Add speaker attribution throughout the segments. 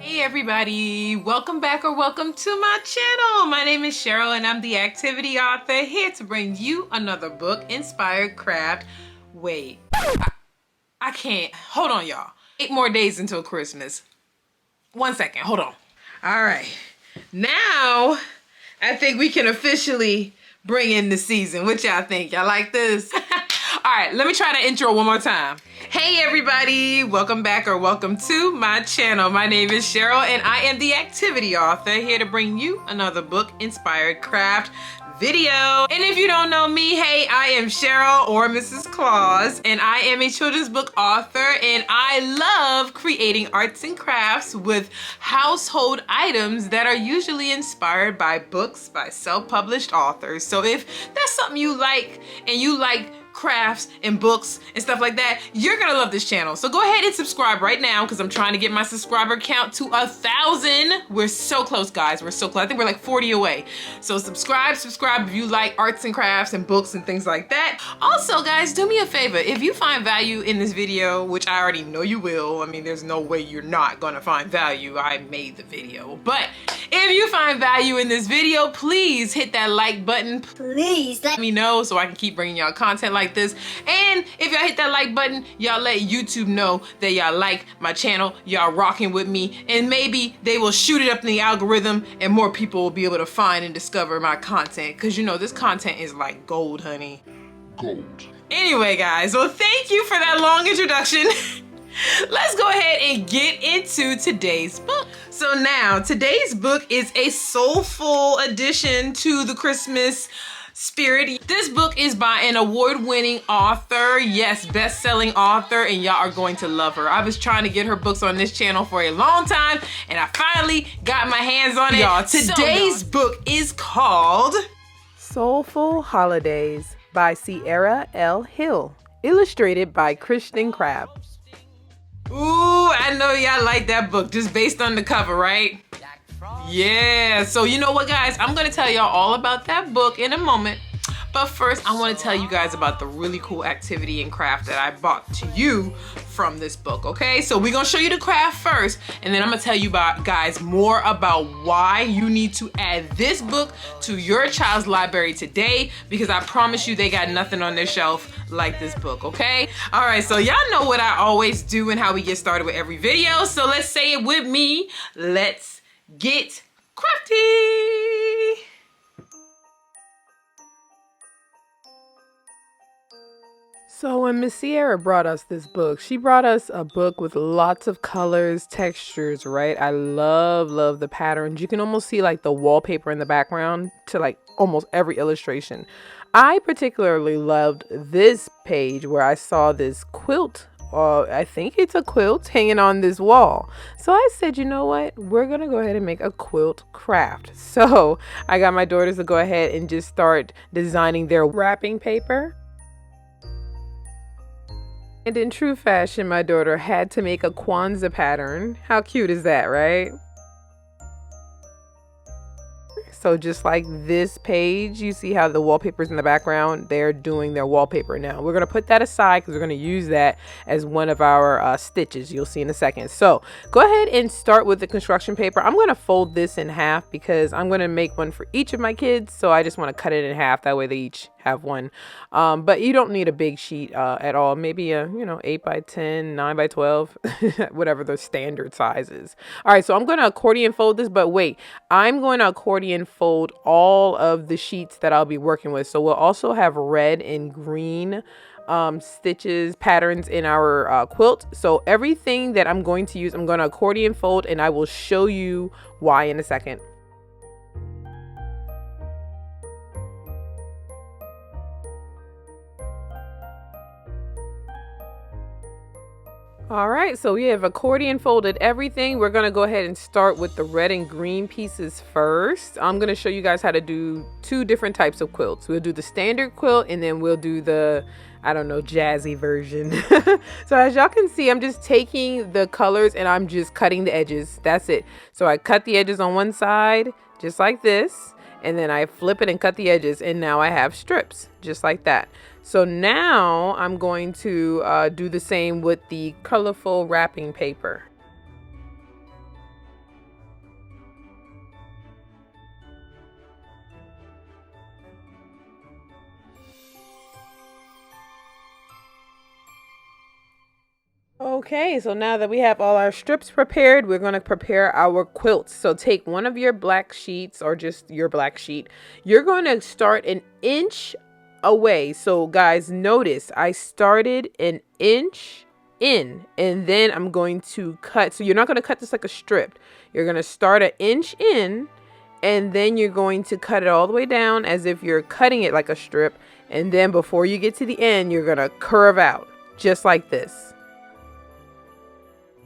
Speaker 1: Hey everybody, welcome back or welcome to my channel. My name is Cheryl and I'm the activity author here to bring you another book inspired craft. Wait, I can't, hold on y'all. 8 more days until Christmas. 1 second, hold on. All right, now I think we can officially bring in the season. What y'all think? Y'all like this? All right, let me try the intro one more time. Hey everybody, welcome back or welcome to my channel. My name is Cheryl and I am the activity author here to bring you another book inspired craft video. And if you don't know me, hey, I am Cheryl or Mrs. Claus and I am a children's book author and I love creating arts and crafts with household items that are usually inspired by books by self-published authors. So if that's something you like and you like crafts and books and stuff like that, you're gonna love this channel. So go ahead and subscribe right now because I'm trying to get my subscriber count to 1,000. We're so close, guys. We're so close. I think we're like 40 away. So subscribe if you like arts and crafts and books and things like that. Also, guys, do me a favor. If you find value in this video, which I already know you will, I mean, there's no way you're not gonna find value. I made the video. But if you find value in this video, please hit that like button. Please let me know so I can keep bringing y'all content like this. And if y'all hit that like button, y'all let YouTube know that y'all like my channel, y'all rocking with me, and maybe they will shoot it up in the algorithm and more people will be able to find and discover my content, because you know this content is like gold, honey. Gold. Anyway, guys, well, thank you for that long introduction. Let's go ahead and get into today's book. So now, today's book is a soulful addition to the Christmas spirit. This book is by an award-winning author, yes, best-selling author, and y'all are going to love her. I was trying to get her books on this channel for a long time, and I finally got my hands on it. Y'all, today's book is called
Speaker 2: Soulful Holidays by Sierra L. Hill, illustrated by Kristen Craft.
Speaker 1: Ooh, I know y'all like that book just based on the cover, right? Yeah, so you know what, guys? I'm gonna tell y'all all about that book in a moment. But first, I want to tell you guys about the really cool activity and craft that I bought to you from this book, okay? So we're gonna show you the craft first, and then I'm gonna tell you guys more about why you need to add this book to your child's library today, because I promise you they got nothing on their shelf like this book, okay? All right, so y'all know what I always do and how we get started with every video, so let's say it with me. Let's get crafty.
Speaker 2: So when Miss Sierra brought us this book, she brought us a book with lots of colors, textures, right? I love the patterns. You can almost see like the wallpaper in the background to like almost every illustration. I particularly loved this page where I saw this quilt. I think it's a quilt hanging on this wall. So I said, you know what? We're going to go ahead and make a quilt craft. So I got my daughters to go ahead and just start designing their wrapping paper. And in true fashion, my daughter had to make a Kwanzaa pattern. How cute is that, right? So just like this page, you see how the wallpaper's in the background, they're doing their wallpaper now. We're gonna put that aside because we're gonna use that as one of our stitches. You'll see in a second. So go ahead and start with the construction paper. I'm gonna fold this in half because I'm gonna make one for each of my kids. So I just wanna cut it in half. That way they each have one. But you don't need a big sheet at all. Maybe a, 8 by 10, 9 by 12, whatever the standard size is. All right, so I'm gonna accordion fold this, but wait, I'm going to accordion fold all of the sheets that I'll be working with. So we'll also have red and green stitches, patterns in our quilt. So everything that I'm going to use, I'm going to accordion fold, and I will show you why in a second. All right, so we have accordion folded everything. We're gonna go ahead and start with the red and green pieces first. I'm gonna show you guys how to do 2 different types of quilts. We'll do the standard quilt and then we'll do the, I don't know, jazzy version. So as y'all can see, I'm just taking the colors and I'm just cutting the edges. That's it. So I cut the edges on one side, just like this. And then I flip it and cut the edges. And now I have strips, just like that. So now I'm going to do the same with the colorful wrapping paper. Okay, so now that we have all our strips prepared, we're going to prepare our quilts. So take one of your black sheets or just your black sheet. You're going to start an inch away. So guys, notice I started an inch in and then I'm going to cut. So you're not going to cut this like a strip. You're going to start an inch in and then you're going to cut it all the way down as if you're cutting it like a strip. And then before you get to the end, you're going to curve out just like this.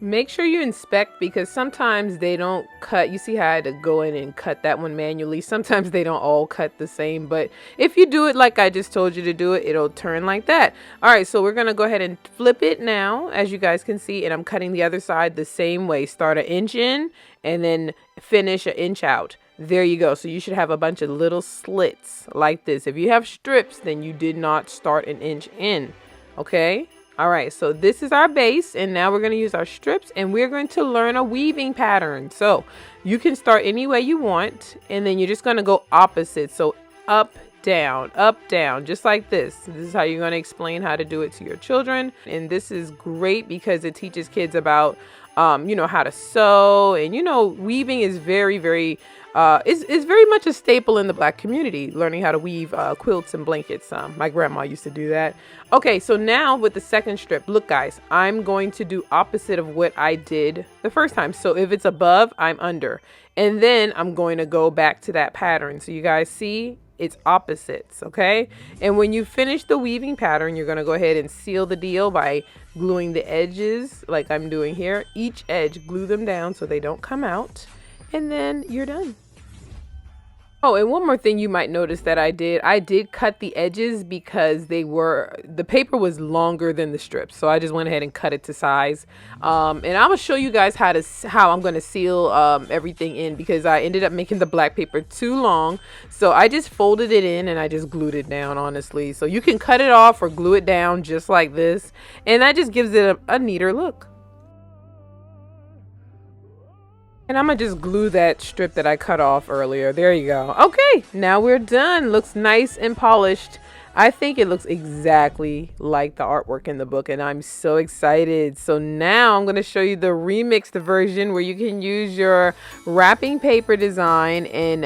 Speaker 2: Make sure you inspect because sometimes they don't cut. You see how I had to go in and cut that one manually. Sometimes they don't all cut the same, but if you do it like I just told you to do it, it'll turn like that. All right, so we're going to go ahead and flip it now, as you guys can see, and I'm cutting the other side the same way. Start an inch in and then finish an inch out. There you go. So you should have a bunch of little slits like this. If you have strips, then you did not start an inch in, okay? All right, so this is our base, and now we're going to use our strips, and we're going to learn a weaving pattern. So you can start any way you want, and then you're just going to go opposite. So up, down, just like this. This is how you're going to explain how to do it to your children. And this is great because it teaches kids about, you know, how to sew. And, you know, weaving is very, very is very much a staple in the Black community, learning how to weave quilts and blankets. My grandma used to do that. Okay, so now with the second strip, look guys, I'm going to do opposite of what I did the first time. So if it's above, I'm under. And then I'm going to go back to that pattern. So you guys see, it's opposites, okay? And when you finish the weaving pattern, you're going to go ahead and seal the deal by gluing the edges like I'm doing here. Each edge, glue them down so they don't come out. And then you're done. Oh, and one more thing you might notice that I did cut the edges because the paper was longer than the strips. So I just went ahead and cut it to size. And I'm gonna show you guys how I'm gonna seal everything in because I ended up making the black paper too long. So I just folded it in and I just glued it down, honestly. So you can cut it off or glue it down just like this. And that just gives it a neater look. And I'm gonna just glue that strip that I cut off earlier. There you go. Okay, now we're done. Looks nice and polished. I think it looks exactly like the artwork in the book and I'm so excited. So now I'm gonna show you the remixed version where you can use your wrapping paper design and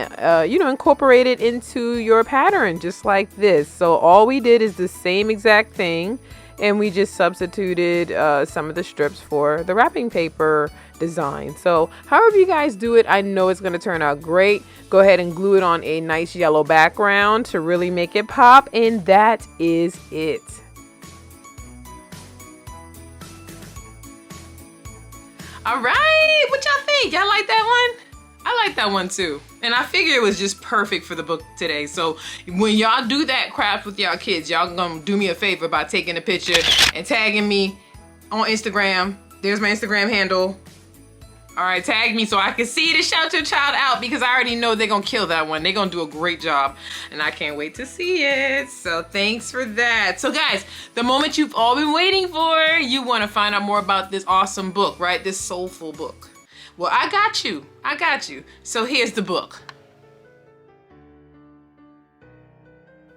Speaker 2: you know, incorporate it into your pattern just like this. So all we did is the same exact thing and we just substituted some of the strips for the wrapping paper design. So however you guys do it, I know it's going to turn out great. Go ahead and glue it on a nice yellow background to really make it pop, and that is it.
Speaker 1: All right, what y'all think? Y'all like that one? I like that one too. And I figure it was just perfect for the book today. So when y'all do that craft with y'all kids, y'all gonna do me a favor by taking a picture and tagging me on Instagram. There's my Instagram handle. All right, tag me so I can see it and shout your child out because I already know they're gonna kill that one. They're gonna do a great job and I can't wait to see it. So thanks for that. So guys, the moment you've all been waiting for, you wanna find out more about this awesome book, right? This soulful book. Well, I got you. So here's the book.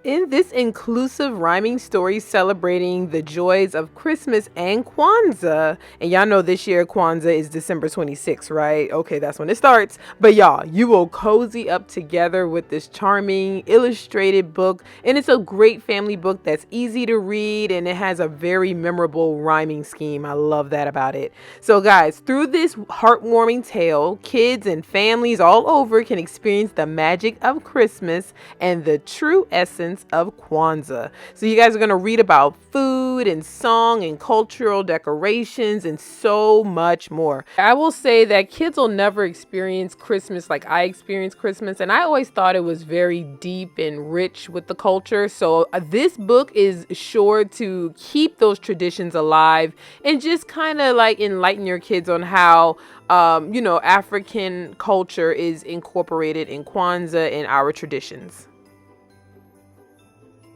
Speaker 2: In this inclusive rhyming story celebrating the joys of Christmas and Kwanzaa, and y'all know this year Kwanzaa is December 26th, right? Okay, that's when it starts. But y'all, you will cozy up together with this charming illustrated book, and it's a great family book that's easy to read, and it has a very memorable rhyming scheme. I love that about it. So guys, through this heartwarming tale, kids and families all over can experience the magic of Christmas and the true essence of Kwanzaa. So you guys are going to read about food and song and cultural decorations and so much more. I will say that kids will never experience Christmas like I experienced Christmas, and I always thought it was very deep and rich with the culture. So this book is sure to keep those traditions alive and just kind of like enlighten your kids on how you know, African culture is incorporated in Kwanzaa and our traditions.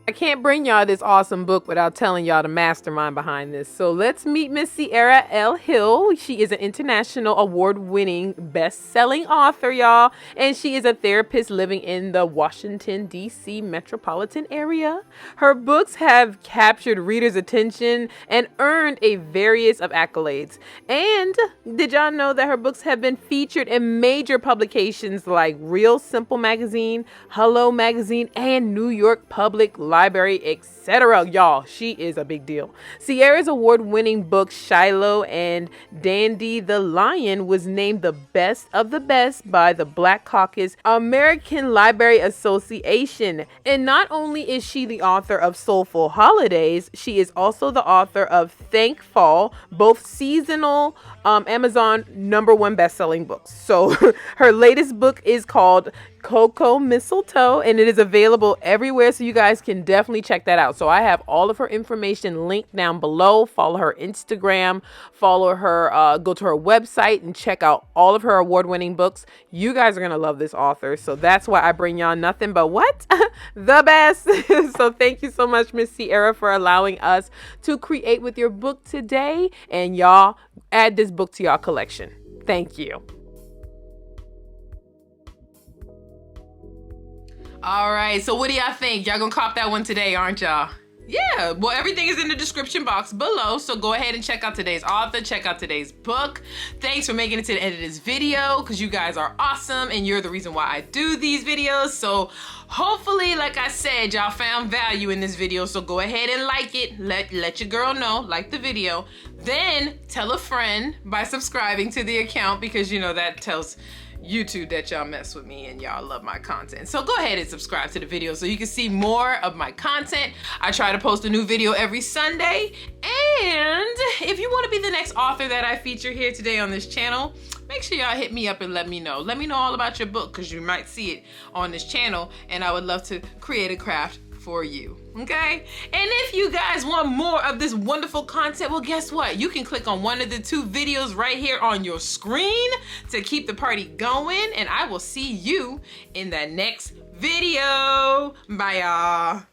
Speaker 2: I can't bring y'all this awesome book without telling y'all the mastermind behind this. So let's meet Miss Sierra L. Hill. She is an international award-winning best-selling author, y'all. And she is a therapist living in the Washington, D.C. metropolitan area. Her books have captured readers' attention and earned a various of accolades. And did y'all know that her books have been featured in major publications like Real Simple Magazine, Hello Magazine, and New York Public Library, etc. Y'all, she is a big deal. Sierra's award-winning book Shiloh and Dandy the Lion was named the best of the best by the Black Caucus American Library Association. And not only is she the author of Soulful Holidays, she is also the author of Thank Fall, both seasonal Amazon #1 best-selling books. So her latest book is called Cocoa Mistletoe, and it is available everywhere, so you guys can definitely check that out. So I have all of her information linked down below. Follow her Instagram, follow her, go to her website and check out all of her award-winning books. You guys are gonna love this author, so that's why I bring y'all nothing but what? The best. So thank you so much, Miss Sierra, for allowing us to create with your book today, and y'all add this book to y'all collection. Thank you.
Speaker 1: All right, so what do y'all think? Y'all gonna cop that one today, aren't y'all? Yeah, well, everything is in the description box below, so go ahead and check out today's author, check out today's book. Thanks for making it to the end of this video, because you guys are awesome, and you're the reason why I do these videos. So hopefully, like I said, y'all found value in this video, so go ahead and like it. Let your girl know, like the video. Then tell a friend by subscribing to the account, because you know that tells YouTube that y'all mess with me and y'all love my content. So go ahead and subscribe to the video so you can see more of my content. I try to post a new video every Sunday. And if you want to be the next author that I feature here today on this channel, make sure y'all hit me up and let me know. Let me know all about your book, because you might see it on this channel, and I would love to create a craft for you, okay? And if you guys want more of this wonderful content, well, guess what? You can click on one of the 2 videos right here on your screen to keep the party going, and I will see you in the next video. Bye, y'all.